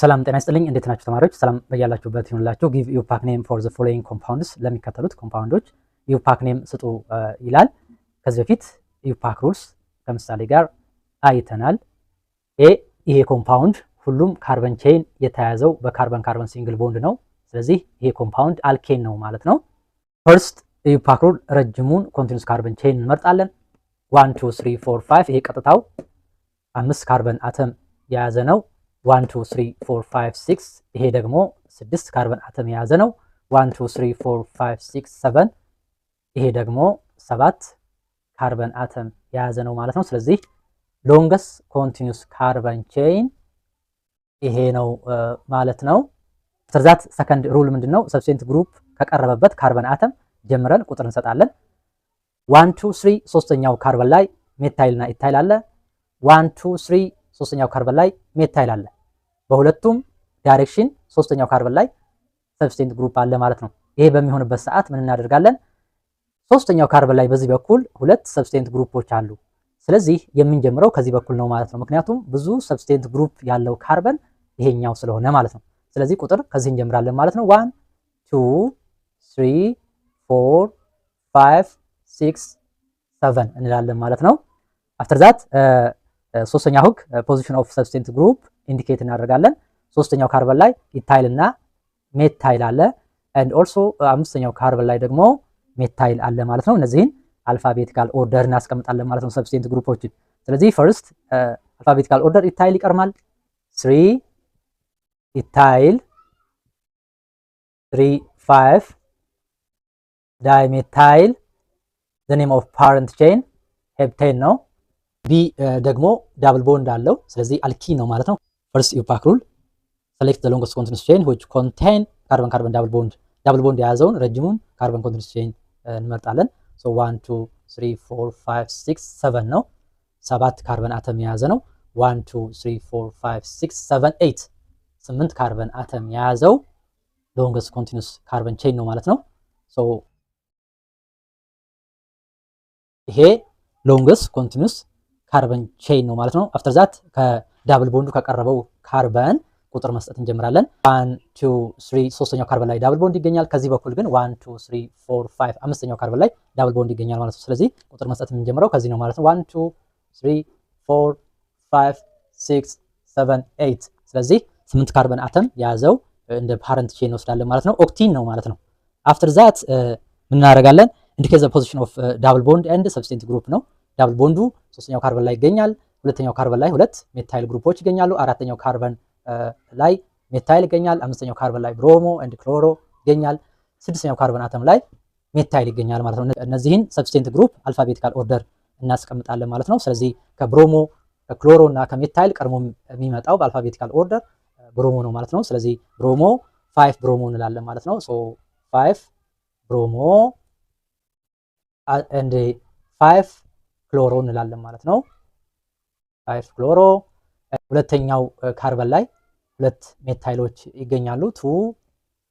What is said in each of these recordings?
ሰላም ጤና ይስጥልኝ። እንዴት ናችሁ ተማሪዎች? ሰላም በያላችሁበት ይሁንላችሁ። ጊቭ ዩፓክ ኔም ፎር ዘ ፎሎዊንግ ኮምፓውንድስ ለሚከተሉት ኮምፓውንዶች ዩፓክ ኔም ስጡ ይላል። ከዚህ በፊት ዩፓክ ሩልስ ከምሳሌ ጋር አይተናል። ይሄ ኮምፓውንድ ሁሉም ካርበን ቼን የተያዘው በካርበን ካርበን ሲንግል ቦንድ ነው። ስለዚህ ይሄ ኮምፓውንድ አልኬን ነው ማለት ነው። ፈርስት ዩፓክ ሩል ረጅሙን ኮንቲኒዩስ ካርበን ቼን እንመርጣለን። 1 2 3 4 5 ይሄ ቀጥታው 5 ካርበን አተም የያዘ ነው። 1 2 3 4 5 6 ይሄ ደግሞ 6 ካርበን አተም የያዘ ነው። 1 2 3 4 5 6 7 ይሄ ደግሞ 7 ካርበን አተም የያዘ ነው ማለት ነው። ስለዚህ ሎንገስ ኮንቲኒዩስ ካርበን ቼን ይሄ ነው ማለት ነው። ተርዛት ሰከንድ ሩል ምንድነው? ሰብስቴንት ግሩፕ ከቀረበበት ካርበን አተም ጀምረን ቁጥር እንሰጣለን። 1 2 3 ሶስተኛው ካርበን ላይ ሜታይልና ኢታይል አለ። 1 2 3 ሶስተኛው ካርበን ላይ ሜታይል አለ። በሁለቱም ዳይሬክሽን ሶስተኛው ካርበን ላይ ሰብስቴንት ግሩፕ አለ ማለት ነው። ይሄ በሚሆንበት ሰዓት ምን እናደርጋለን? ሶስተኛው ካርበን ላይ በዚህ በኩል ሁለት ሰብስቴንት ግሩፖች አሉ። ስለዚህ የምንጀምረው ከዚህ በኩል ነው ማለት ነው። ምክንያቱም ብዙ ሰብስቴንት ግሩፕ ያለው ካርበን ይሄኛው ስለሆነ ማለት ነው። ስለዚህ ቁጥር ከዚህ እንጀምራለን ማለት ነው። 1 2 3 4 5 6 7 እንላለን ማለት ነው። አፍተር ዛት ሶስተኛ ሁክ ፖዚሽን ኦፍ ሰብስቴንት ግሩፕ ኢንዲኬት እናደርጋለን። ሶስተኛው ካርበን ላይ ኢታይል እና ሜታይል አለ። ኤንድ ኦልሶ አምስተኛው ካርበን ላይ ደግሞ ሜታይል አለ ማለት ነው። እነዚህን አልፋቤቲካል ኦርደር እናስቀምጣለን ማለት ነው ሰብስቴንት ግሩፖችን። ስለዚህ ፈርስት አልፋቤቲካል ኦርደር ኢታይል ይቀርማል። 3 ኢታይል 3 5 ዳይሜታይል ዘ ኔም ኦፍ ፓረንት ቼን ሄፕቴን ነው። ቢ ደግሞ ዳብል ቦንድ አለው። ስለዚህ አልኪን ነው ማለት ነው። ፈርስት ዩፓክ ሩል ሴሌክት ዘ ሎንገስት ኮንቲኒዩስ ቼን which contain ካርበን ካርበን ዳብል ቦንድ የያዘውን ረጅሙን ካርበን ኮንቲኒዩስ ቼን እንመርጣለን። so 1 2 3 4 5 6 7 ነው። 7 ካርበን አተም የያዘ ነው። 1 2 3 4 5 6 7 8 8 ካርበን አተም የያዘው ሎንገስት ኮንቲኒዩስ ካርበን ቼን ነው ማለት ነው። so ይሄ ሎንገስት ኮንቲኒዩስ ካርበን ቼን ነው ማለት ነው። አፍተር ዛት ከዳብል ቦንዱ ከቀረበው ካርበን ቁጥር መስጠት እንጀምራለን። 1 2 3 ሶስተኛው ካርበን ላይ ዳብል ቦንድ ይገኛል። ከዚህ በኩል ግን 1 2 3 4 5 አምስተኛው ካርበን ላይ ዳብል ቦንድ ይገኛል ማለት ነው። ስለዚህ ቁጥር መስጠት የምንጀምረው ከዚህ ነው ማለት ነው። 1 2 3 4 5 6 7 8 ስለዚህ 8 ካርበን አተም የያዘው እንደ ፓረንት ቼን እንወስዳለን ማለት ነው። ኦክቲን ነው ማለት ነው። አፍተር ዛት ምን እናደርጋለን? ኢንዲኬት ዘ ፖዚሽን ኦፍ ዳብል ቦንድ ኤንድ ሰብስቴንት ግሩፕ ነው። ዳብል ቦንዱ ሶስተኛው ካርበን ላይ ይገኛል። ሁለተኛው ካርበን ላይ ሁለት ሜታይል ግሩፖች ይገኛሉ። አራተኛው ካርበን ላይ ሜታይል ይገኛል። አምስተኛው ካርበን ላይ ብሮሞ ኤንድ ክሎሮ ይገኛል። ስድስተኛው ካርበን አተም ላይ ሜታይል ይገኛል ማለት ነው። እነዚህን ሰብስቴንት ግሩፕ አልፋቤቲካል ኦርደር እናስቀምጣለን ማለት ነው። ስለዚህ ከብሮሞ ከክሎሮ እና ከሜታይል ቀድሞ የሚመጣው በአልፋቤቲካል ኦርደር ብሮሞ ነው ማለት ነው። ስለዚህ ብሮሞ 5 ብሮሞ እንላለን ማለት ነው። ሶ 5 ብሮሞ ኤንድ 5 ክሎሮ እንላለን ማለት ነው። 5 ክሎሮ። ሁለተኛው ካርበን ላይ ሁለት ሜታይሎች ይገኛሉ። 2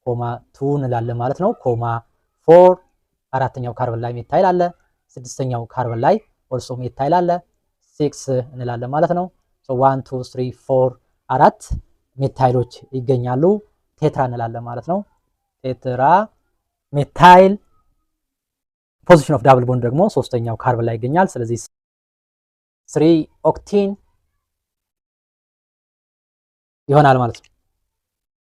ኮማ 2 እንላለን ማለት ነው። ኮማ 4 አራተኛው ካርበን ላይ ሜታይል አለ። ስድስተኛው ካርበን ላይ ኦልሶ ሜታይል አለ። 6 እንላለን ማለት ነው። ሶ 1 2 3 4 አራት ሜታይሎች ይገኛሉ። ቴትራ እንላለን ማለት ነው። ቴትራ ሜታይል። ፖዚሽን ኦፍ ዳብል ቦንድ ደግሞ ሶስተኛው ካርበን ላይ ይገኛል። ስለዚህ 3 ኦክቲን ይሆናል ማለት ነው።